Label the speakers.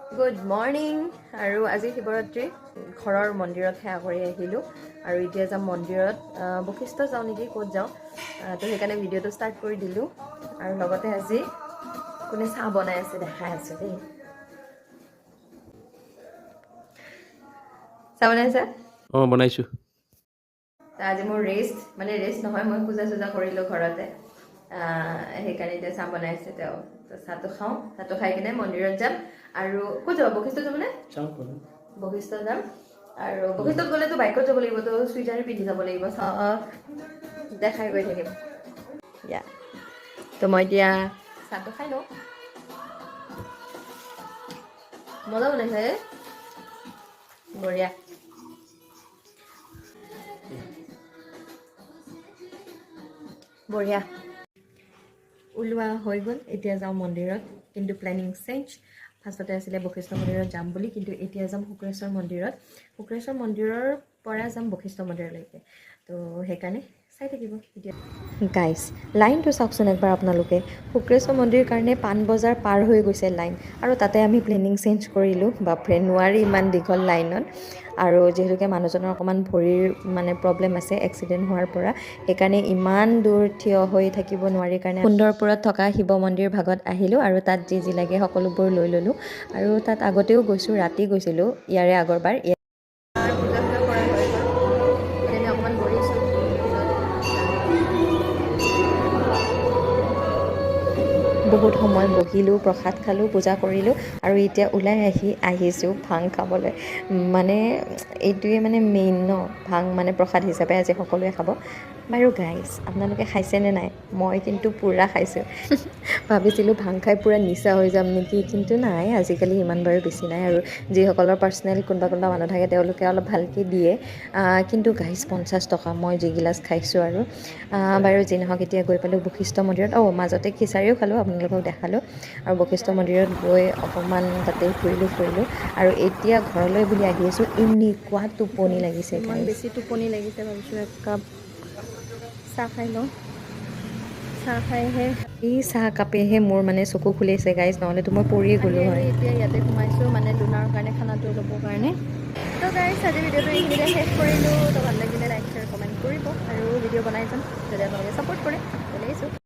Speaker 1: good morning আৰু আজি শিৱৰাত্ৰি ঘৰৰ মন্দিৰত সেৱা কৰি আহিলোঁ আৰু এতিয়া যাম মন্দিৰত বশিষ্ঠ যাওঁ নেকি ক'ত যাওঁ তো সেইকাৰণে ভিডিঅ'টো ষ্টাৰ্ট কৰি দিলোঁ আৰু লগতে আজি কোনে চাহ বনাই আছে দেখাই আছে দেই চাহ বনাইছে
Speaker 2: বনাইছোঁ
Speaker 1: আজি মোৰ ৰেষ্ট নহয় মই পূজা চূজা কৰিলোঁ ঘৰতে সেইকাৰণে এতিয়া চাহ বনাইছে তেওঁ চাহটো খাওঁ চাহটো খাই কিনে মন্দিৰত যাম আৰু ক'ত যাব বশিষ্ঠ যাবনে বশিষ্ঠ যাম আৰু বশিষ্ঠত গ'লেতো বাইকত যাব লাগিব তো চুইজাৰ পিন্ধি যাব লাগিব দেখাই গৈ থাকিম ইয়া তো মই এতিয়া চাহটো খাই লওঁ মজা বনাইছে বঢ়িয়া বঢ়িয়া ওলোৱা হৈ গ'ল এতিয়া যাওঁ মন্দিৰত কিন্তু প্লেনিং চেঞ্জ ফাৰ্ষ্টতে আছিলে বশিষ্ঠ মন্দিৰত যাম বুলি কিন্তু এতিয়া যাম শুক্ৰেশ্বৰ মন্দিৰৰ পৰা যাম বশিষ্ঠ মন্দিৰলৈকে তো সেইকাৰণে চাই থাকিব এতিয়া গাইজ লাইনটো চাওকচোন একবাৰ আপোনালোকে শুক্ৰেশ্বৰ মন্দিৰ কাৰণে পাণবজাৰ পাৰ হৈ গৈছে লাইন আৰু তাতে আমি প্লেনিং চেঞ্জ কৰিলোঁ বাপৰে নোৱাৰি ইমান দীঘল লাইনত আৰু যিহেতুকে মানুহজনৰ অকণমান ভৰিৰ প্ৰব্লেম আছে এক্সিডেণ্ট হোৱাৰ পৰা সেইকাৰণে ইমান দূৰ থিয় হৈ থাকিব নোৱাৰি কাৰণে সুন্দৰপুৰত থকা শিৱ মন্দিৰ ভাগত আহিলোঁ আৰু তাত যি লাগে সকলোবোৰ লৈ ল'লোঁ আৰু তাত আগতেও গৈছোঁ ৰাতি গৈছিলোঁ ইয়াৰে আগৰবাৰ বহুত সময় বহিলোঁ প্ৰসাদ খালোঁ পূজা কৰিলোঁ আৰু এতিয়া ওলাই আহিছোঁ ভাং খাবলৈ এইটোৱে মেইন ন ভাং প্ৰসাদ হিচাপে আজি সকলোৱে খাব বাৰু গাইজ আপোনালোকে খাইছেনে নাই মই কিন্তু পূৰা খাইছোঁ ভাবিছিলোঁ ভাং খাই পূৰা নিচা হৈ যাম নেকি কিন্তু নাই আজিকালি ইমান বাৰু বেছি নাই আৰু যিসকলৰ পাৰ্চনেল কোনোবা মানুহ থাকে তেওঁলোকে অলপ ভালকৈ দিয়ে কিন্তু গাইজ 50 টকা মই যিগিলাচ খাইছোঁ আৰু বাৰু যি নহওক এতিয়া গৈ পালোঁ বশিষ্ঠ মন্দিৰত মাজতে খিচাৰিও খালোঁ আপোনালোকক দেখালোঁ আৰু বশিষ্ঠ মন্দিৰত গৈ অকণমান তাতে ফুৰিলোঁ আৰু এতিয়া ঘৰলৈ বুলি আহি আছোঁ এনেকুৱা টোপনি লাগিছে ইমান বেছি টোপনি লাগিছে ভাবিছোঁ একাপ চাহ খাই লওঁ চাহ খাইহে এই চাহ কাপেহে মোৰ চকু খুলিছে গাইজ নহ'লেতো মই পৰিয়ে গ'লোঁ হয় এতিয়া ইয়াতে সোমাইছোঁ লুনাৰ কাৰণে খানাটো ল'বৰ কাৰণে তো গাইজ আজি ভিডিঅ'টো এইখিনিতে শেষ কৰিলোঁ তো ভাল লাগিলে লাইক শ্বেয়াৰ কমেণ্ট কৰিব আৰু ভিডিঅ' বনাই যাম যদি আপোনালোকে ছাপোৰ্ট কৰে চলাইছোঁ